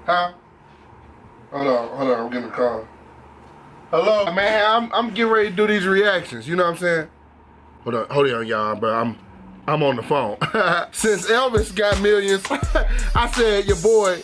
Huh? Hold on, I'm getting a call. Hello, man, I'm getting ready to do these reactions, you know what I'm saying? Hold on, y'all, but I'm on the phone. Since Elvis got millions, I said your boy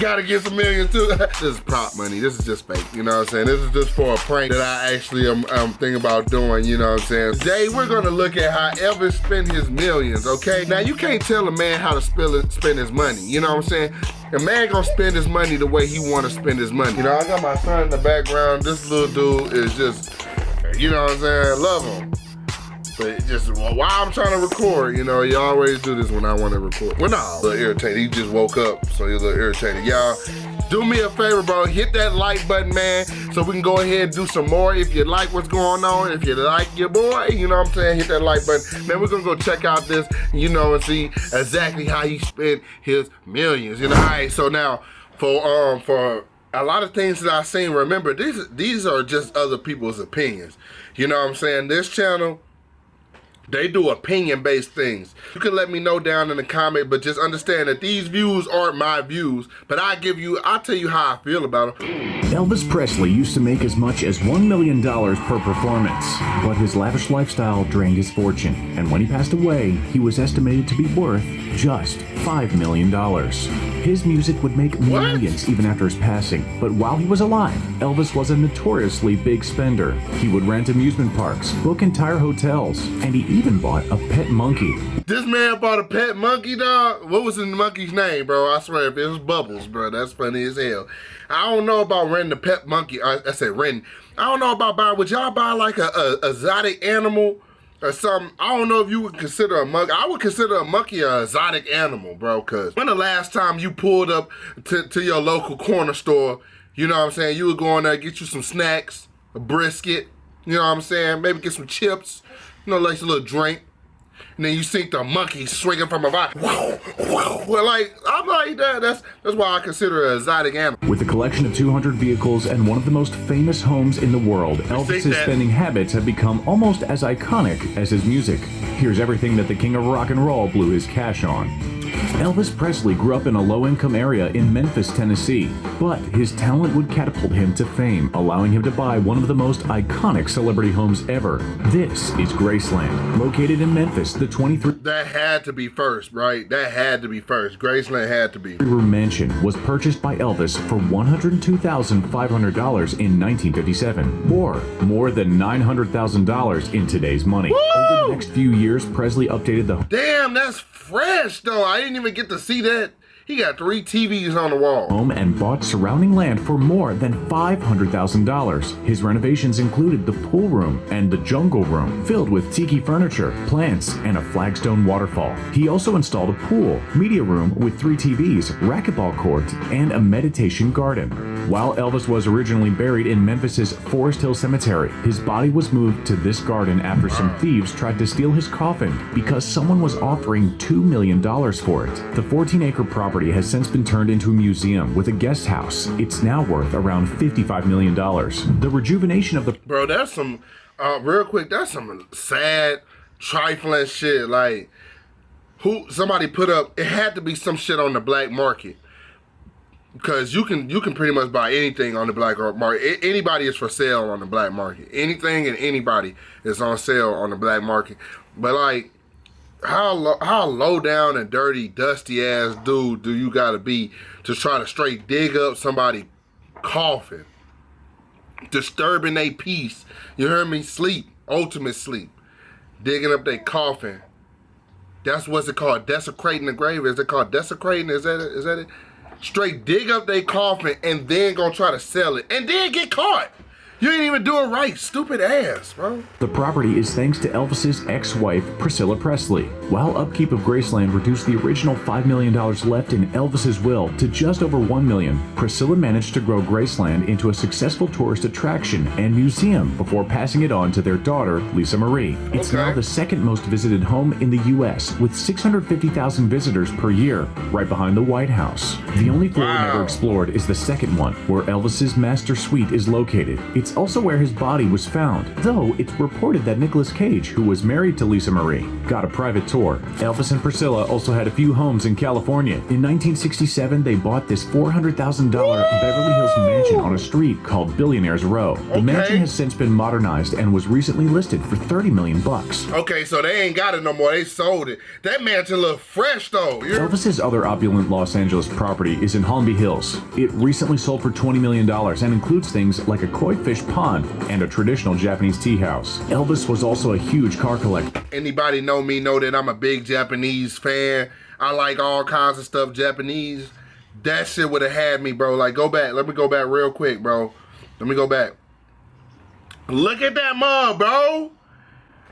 gotta get some millions too. This is prop money, this is just fake, you know what I'm saying? This is just for a prank that I actually am thinking about doing, you know what I'm saying? Today, we're gonna look at how Elvis spent his millions, okay? Now, you can't tell a man how to spend his money, you know what I'm saying? A man gonna spend his money the way he wanna spend his money. You know, I got my son in the background. This little dude is just, you know what I'm saying? Love him. But just while I'm trying to record, you know, you always do this when I want to record. Well, no, a little irritated. He just woke up, so he's a little irritated. Y'all, do me a favor, bro. Hit that like button, man, so we can go ahead and do some more. If you like what's going on, if you like your boy, you know what I'm saying, hit that like button. Man, we're going to go check out this, you know, and see exactly how he spent his millions. You know, all right, so now, for a lot of things that I've seen, remember, these are just other people's opinions. You know what I'm saying? This channel, they do opinion-based things. You can let me know down in the comment, but just understand that these views aren't my views, but I'll tell you how I feel about them. Elvis Presley used to make as much as $1 million per performance, but his lavish lifestyle drained his fortune, and when he passed away, he was estimated to be worth just $5 million. His music would make millions even after his passing, but while he was alive, Elvis was a notoriously big spender. He would rent amusement parks, book entire hotels, and he even bought a pet monkey. This man bought a pet monkey, dog? What was the monkey's name, bro? I swear, if it was Bubbles, bro, that's funny as hell. I don't know about renting a pet monkey. I said renting. I don't know about buying. Would y'all buy like a exotic animal or something? I don't know if you would consider a monkey. I would consider a monkey an exotic animal, bro, because when the last time you pulled up to your local corner store, you know what I'm saying, you would go in there, get you some snacks, a brisket, you know what I'm saying, maybe get some chips, you know, like a little drink, and then you see the monkey swinging from a vine. Well, like, I'm like, that's why I consider it an exotic animal. With a collection of 200 vehicles and one of the most famous homes in the world, Elvis's spending habits have become almost as iconic as his music. Here's everything that the king of rock and roll blew his cash on. Elvis Presley grew up in a low-income area in Memphis, Tennessee, but his talent would catapult him to fame, allowing him to buy one of the most iconic celebrity homes ever. This is Graceland, located in Memphis, the 23 That had to be first, right? That had to be first. Graceland had to be. room mansion was purchased by Elvis for $102,500 in 1957, or more than $900,000 in today's money. Woo! Over the next few years, Presley updated the Damn, that's fresh, though. I didn't even get to see that. He got 3 TVs on the wall. home and bought surrounding land for more than $500,000. His renovations included the pool room and the jungle room, filled with tiki furniture, plants, and a flagstone waterfall. He also installed a pool, media room with 3 TVs, racquetball court, and a meditation garden. While Elvis was originally buried in Memphis's Forest Hill Cemetery, his body was moved to this garden after some thieves tried to steal his coffin because someone was offering $2 million for it. The 14-acre property has since been turned into a museum with a guest house. It's now worth around $55 million. The rejuvenation of the Bro, that's some, real quick, that's some sad, trifling shit. Like, somebody put up, it had to be some shit on the black market. Because you can pretty much buy anything on the black market. Anybody is for sale on the black market. Anything and anybody is on sale on the black market. But like, how low down and dirty, dusty ass dude do you gotta be to try to straight dig up somebody's coffin, disturbing their peace? You heard me? Sleep, ultimate sleep, digging up their coffin. That's what's it called? Desecrating the grave? Is it called desecrating? Is that it? Straight dig up their coffin and then gonna try to sell it and then get caught. You ain't even do it right, stupid ass, bro. The property is thanks to Elvis's ex-wife, Priscilla Presley. While upkeep of Graceland reduced the original $5 million left in Elvis's will to just over $1 million, Priscilla managed to grow Graceland into a successful tourist attraction and museum before passing it on to their daughter, Lisa Marie. It's now the second most visited home in the U.S. with 650,000 visitors per year, right behind the White House. The only floor never explored is the second one, where Elvis's master suite is located. It's also where his body was found, though it's reported that Nicolas Cage, who was married to Lisa Marie, got a private tour tour. Elvis and Priscilla also had a few homes in California. In 1967, they bought this $400,000 Beverly Hills mansion on a street called Billionaires Row. The mansion has since been modernized and was recently listed for $30 million. Okay, so they ain't got it no more. They sold it. That mansion look fresh though. Elvis's other opulent Los Angeles property is in Holmby Hills. It recently sold for $20 million and includes things like a koi fish pond and a traditional Japanese tea house. Elvis was also a huge car collector. Anybody know me know that I'm a big Japanese fan. I like all kinds of stuff Japanese. That shit would have had me, bro. Like, go back. Let me go back real quick, bro. Let me go back. Look at that mug, bro.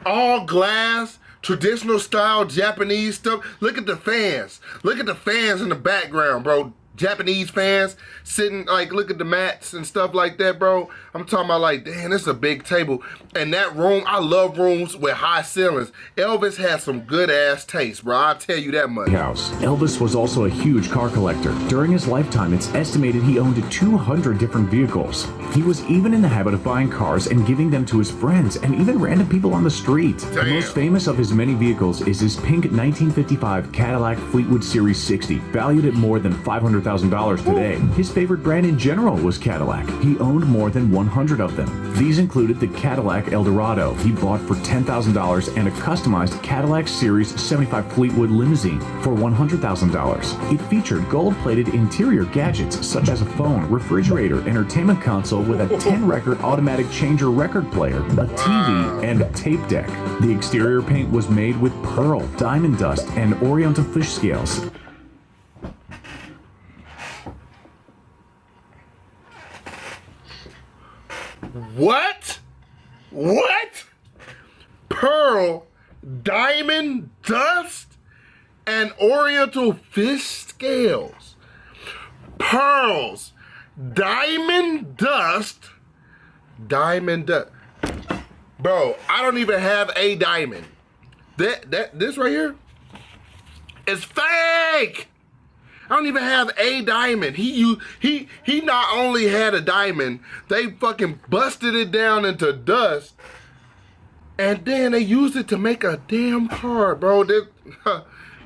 All glass, traditional style Japanese stuff. Look at the fans. Look at the fans in the background, bro. Japanese fans sitting, like, look at the mats and stuff like that, bro. I'm talking about, like, damn, this is a big table. And that room, I love rooms with high ceilings. Elvis has some good ass taste, bro. I'll tell you that much. Elvis was also a huge car collector. During his lifetime, it's estimated he owned 200 different vehicles. He was even in the habit of buying cars and giving them to his friends and even random people on the street. Damn. The most famous of his many vehicles is his pink 1955 Cadillac Fleetwood Series 60, valued at more than $500,000 today. His favorite brand in general was Cadillac. He owned more than 100 of them. These included the Cadillac Eldorado he bought for $10,000 and a customized Cadillac Series 75 Fleetwood limousine for $100,000. It featured gold-plated interior gadgets such as a phone, refrigerator, entertainment console with a 10-record automatic changer record player, a TV, and a tape deck. The exterior paint was made with pearl, diamond dust, and oriental fish scales. What? What? Pearl, diamond dust, and oriental fish scales. Pearls, diamond dust. Bro, I don't even have a diamond. This right here is fake. I don't even have a diamond. He not only had a diamond, they fucking busted it down into dust, and then they used it to make a damn car, bro.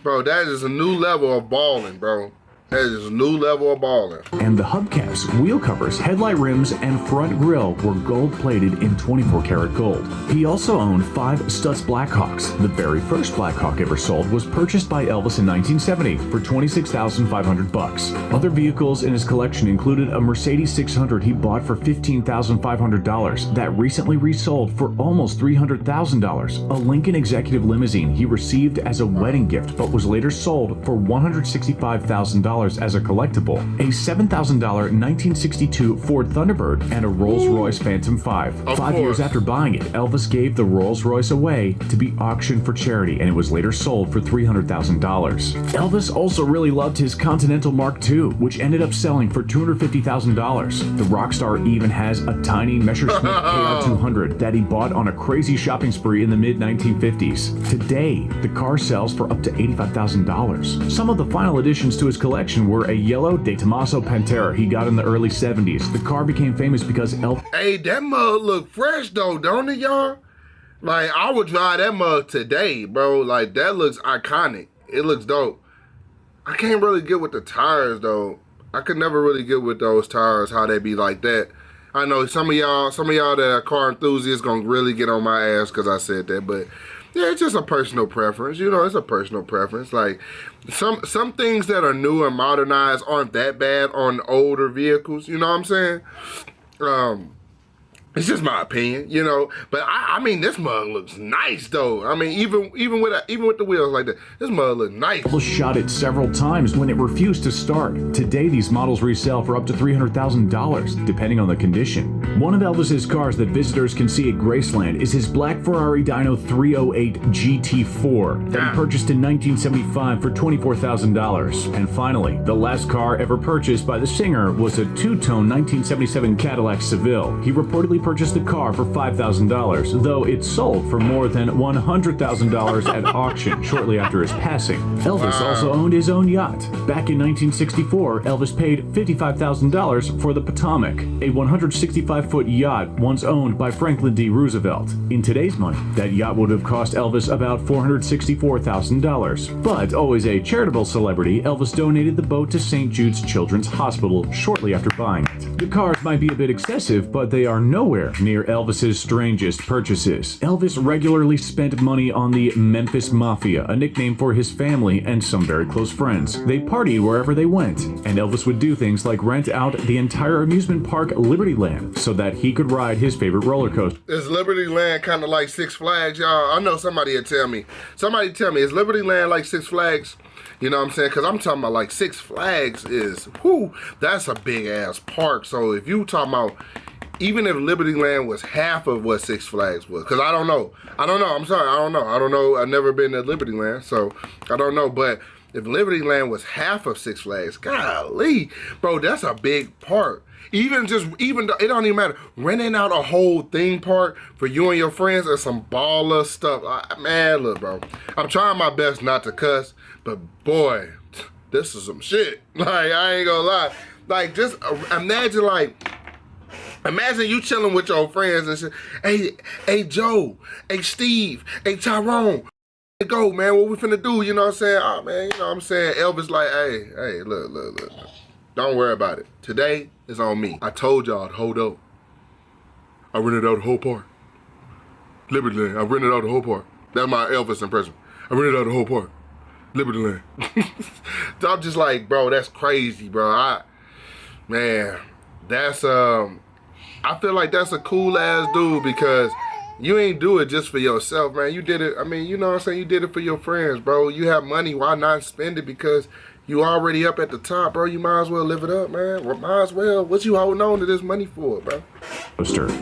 Bro, that is a new level of balling, bro. That is a new level of balling. And the hubcaps, wheel covers, headlight rims, and front grille were gold-plated in 24-karat gold. He also owned 5 Stutz Blackhawks. The very first Blackhawk ever sold was purchased by Elvis in 1970 for $26,500. Other vehicles in his collection included a Mercedes 600 he bought for $15,500 that recently resold for almost $300,000. A Lincoln Executive limousine he received as a wedding gift but was later sold for $165,000 as a collectible, a $7,000 1962 Ford Thunderbird, and a Rolls-Royce Phantom 5. 5 years after buying it, Elvis gave the Rolls-Royce away to be auctioned for charity, and it was later sold for $300,000. Elvis also really loved his Continental Mark II, which ended up selling for $250,000. The rock star even has a tiny Messerschmitt KR200 that he bought on a crazy shopping spree in the mid-1950s. Today, the car sells for up to $85,000. Some of the final additions to his collection were a yellow De Tomaso Pantera he got in the early 70s. The car became famous because Hey, that mug look fresh though, don't it, y'all? Like, I would drive that mug today, bro. Like, that looks iconic. It looks dope. I can't really get with the tires though. I could never really get with those tires, how they be like that. I know some of y'all that are car enthusiasts gonna really get on my ass because I said that, but yeah, it's just a personal preference. You know, it's a personal preference. Like, some things that are new and modernized aren't that bad on older vehicles. You know what I'm saying? It's just my opinion, you know. But I mean, this mug looks nice though. I mean, even with the wheels like that, this mug looks nice. Elvis shot it several times when it refused to start. Today, these models resell for up to $300,000, depending on the condition. One of Elvis's cars that visitors can see at Graceland is his black Ferrari Dyno 308 GT4 that he purchased in 1975 for $24,000. And finally, the last car ever purchased by the singer was a two-tone 1977 Cadillac Seville. He reportedly purchased the car for $5,000, though it sold for more than $100,000 at auction shortly after his passing. Elvis also owned his own yacht. Back in 1964, Elvis paid $55,000 for the Potomac, a 165-foot yacht once owned by Franklin D. Roosevelt. In today's money, that yacht would have cost Elvis about $464,000. But always a charitable celebrity, Elvis donated the boat to St. Jude's Children's Hospital shortly after buying it. The cars might be a bit excessive, but they are nowhere near Elvis's strangest purchases. Elvis regularly spent money on the Memphis Mafia, a nickname for his family and some very close friends. They partied wherever they went, and Elvis would do things like rent out the entire amusement park Libertyland so that he could ride his favorite roller coaster. Is Libertyland kind of like Six Flags, y'all? I know somebody will tell me. Somebody tell me, is Libertyland like Six Flags? You know what I'm saying? Because I'm talking about like Six Flags is, whoo, that's a big ass park. So if you talking about, even if Libertyland was half of what Six Flags was, because I don't know. I'm sorry, I don't know. I've never been to Libertyland, so I don't know. But if Libertyland was half of Six Flags, golly, bro, that's a big park. Even though it don't even matter, renting out a whole theme park for you and your friends is some baller stuff. Man, look, bro, I'm trying my best not to cuss, but boy, this is some shit. Like, I ain't gonna lie. Like, just imagine you chilling with your friends and shit. Hey, Joe. Hey, Steve. Hey, Tyrone. Hey, go, man. What we finna do? You know what I'm saying? Oh, man, you know what I'm saying? Elvis like, hey, look. Don't worry about it. Today is on me. I told y'all to hold up. I rented out the whole park. Libertyland. I rented out the whole park. That's my Elvis impression. I rented out the whole park. Libertyland. I'm just like, bro, that's crazy, bro. That's I feel like that's a cool ass dude because you ain't do it just for yourself, man. You did it, I mean, you know what I'm saying? You did it for your friends, bro. You have money, why not spend it? Because you already up at the top, bro. You might as well live it up, man. Well, might as well. What you holding on to this money for, bro?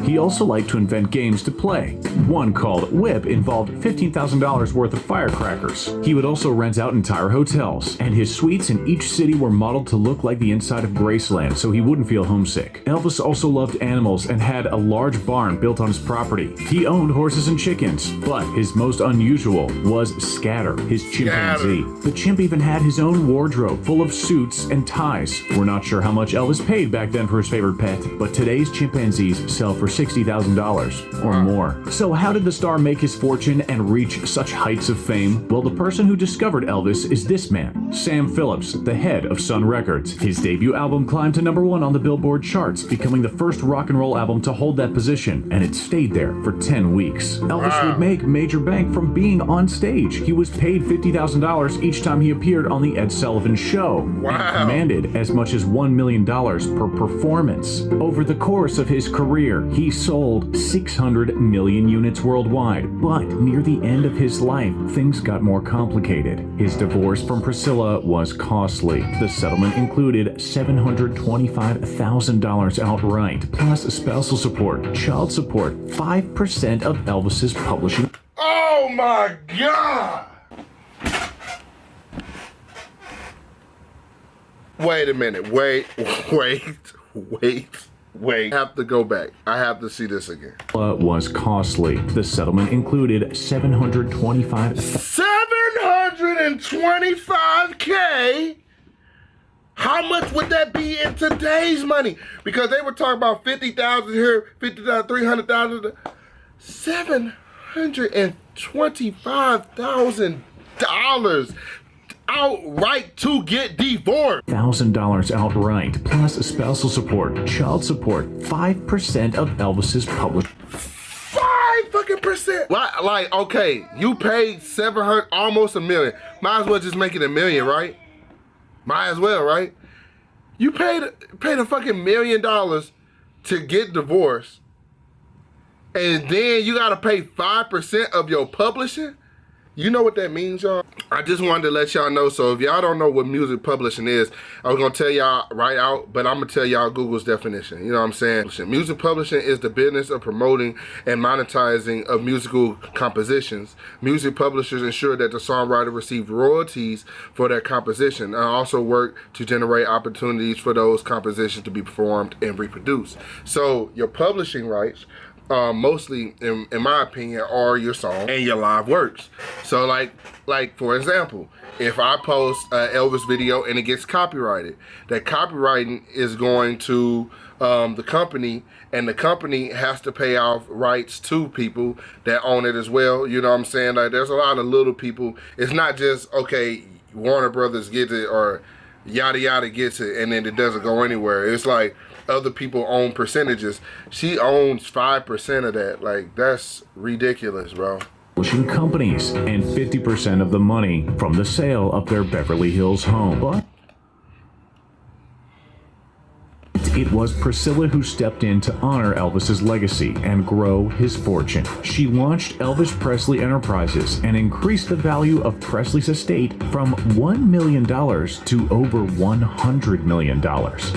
He also liked to invent games to play. One called Whip involved $15,000 worth of firecrackers. He would also rent out entire hotels, and his suites in each city were modeled to look like the inside of Graceland so he wouldn't feel homesick. Elvis also loved animals and had a large barn built on his property. He owned horses and chickens, but his most unusual was Scatter, his chimpanzee. The chimp even had his own wardrobe full of suits and ties. We're not sure how much Elvis paid back then for his favorite pet, but today's chimpanzees sell for $60,000 or more. So how did the star make his fortune and reach such heights of fame? Well, the person who discovered Elvis is this man, Sam Phillips, the head of Sun Records. His debut album climbed to #1 on the Billboard charts, becoming the first rock and roll album to hold that position, and it stayed there for 10 weeks. Elvis would make major bank from being on stage. He was paid $50,000 each time he appeared on the Ed Sullivan Show, and commanded as much as $1 million per performance. Over the course of his career, he sold 600 million units worldwide, but near the end of his life, things got more complicated. His divorce from Priscilla was costly. The settlement included $725,000 outright, plus spousal support, child support, 5% of Elvis's publishing. Oh my God! Wait a minute. Wait. I have to go back. I have to see this again. Was costly. The settlement included $725K? How much would that be in today's money? Because they were talking about 50,000 here, 50,000, 300,000. $725,000 outright to get divorced. $1,000 outright, plus spousal support, child support, 5% of Elvis's public. 5%. Like, okay, you paid 700, almost $1 million. Might as well just make it $1 million, right? Might as well, right? You paid a fucking $1 million to get divorced, and then you gotta pay 5% of your publishing. You know what that means, y'all? I just wanted to let y'all know. So if y'all don't know what music publishing is, I was gonna tell y'all right out, but I'm gonna tell y'all Google's definition. You know what I'm saying? Music publishing is the business of promoting and monetizing of musical compositions. Music publishers ensure that the songwriter receives royalties for their composition and also work to generate opportunities for those compositions to be performed and reproduced. So your publishing rights, mostly in my opinion, are your song and your live works. So like for example, if I post an Elvis video and it gets copyrighted, that copywriting is going to the company, and the company has to pay off rights to people that own it as well. You know what I'm saying? Like, there's a lot of little people. It's not just, okay, Warner Brothers gets it or yada yada gets it and then it doesn't go anywhere. It's like other people own percentages. She owns 5% of that. Like, that's ridiculous, bro. Publishing companies and 50% of the money from the sale of their Beverly Hills home. But it was Priscilla who stepped in to honor Elvis's legacy and grow his fortune. She launched Elvis Presley Enterprises and increased the value of Presley's estate from $1 million to over $100 million,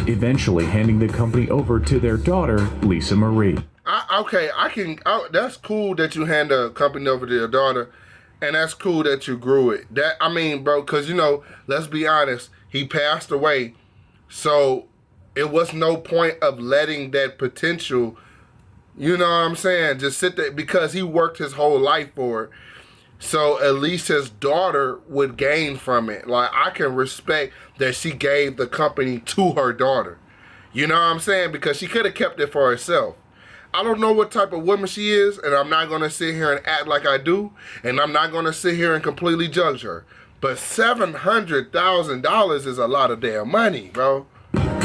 eventually handing the company over to their daughter, Lisa Marie. That's cool that you hand the company over to your daughter, and that's cool that you grew it. I mean, bro, because, you know, let's be honest, he passed away, so it was no point of letting that potential, you know what I'm saying, just sit there, because he worked his whole life for it. So at least his daughter would gain from it. Like, I can respect that she gave the company to her daughter. You know what I'm saying? Because she could have kept it for herself. I don't know what type of woman she is, and I'm not going to sit here and act like I do, and I'm not going to sit here and completely judge her. But $700,000 is a lot of damn money, bro.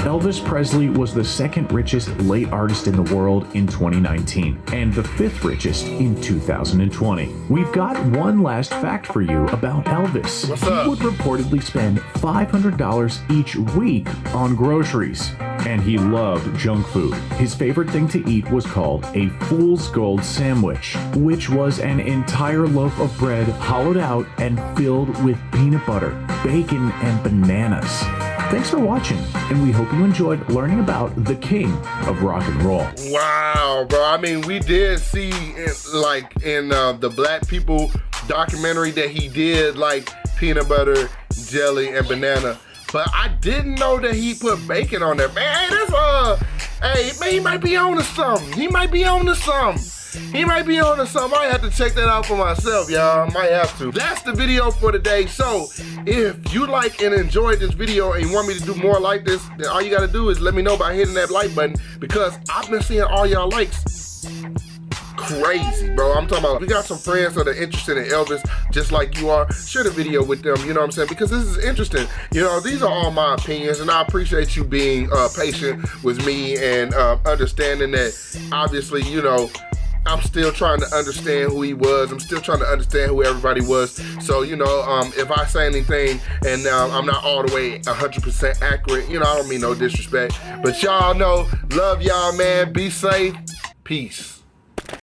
Elvis Presley was the second richest late artist in the world in 2019 and the fifth richest in 2020. We've got one last fact for you about Elvis. What's up? He would reportedly spend $500 each week on groceries, and he loved junk food. His favorite thing to eat was called a fool's gold sandwich, which was an entire loaf of bread hollowed out and filled with peanut butter, bacon, and bananas. Thanks for watching, and we hope you enjoyed learning about the king of rock and roll. Wow, bro. I mean, we did see, in the Black People documentary, that he did like peanut butter, jelly, and banana. But I didn't know that he put bacon on there. Man, hey, man, he might be on to something. He might be on to something. I might have to check that out for myself, y'all. I might have to. That's the video for today. So if you like and enjoyed this video and you want me to do more like this, then all you gotta do is let me know by hitting that like button, because I've been seeing all y'all likes. Crazy, bro. I'm talking about, we got some friends that are interested in Elvis just like you are. Share the video with them, you know what I'm saying? Because this is interesting. You know, these are all my opinions, and I appreciate you being patient with me and understanding that, obviously, you know, I'm still trying to understand who he was. I'm still trying to understand who everybody was. So, you know, if I say anything and I'm not all the way 100% accurate, you know, I don't mean no disrespect. But y'all know, love y'all, man. Be safe. Peace.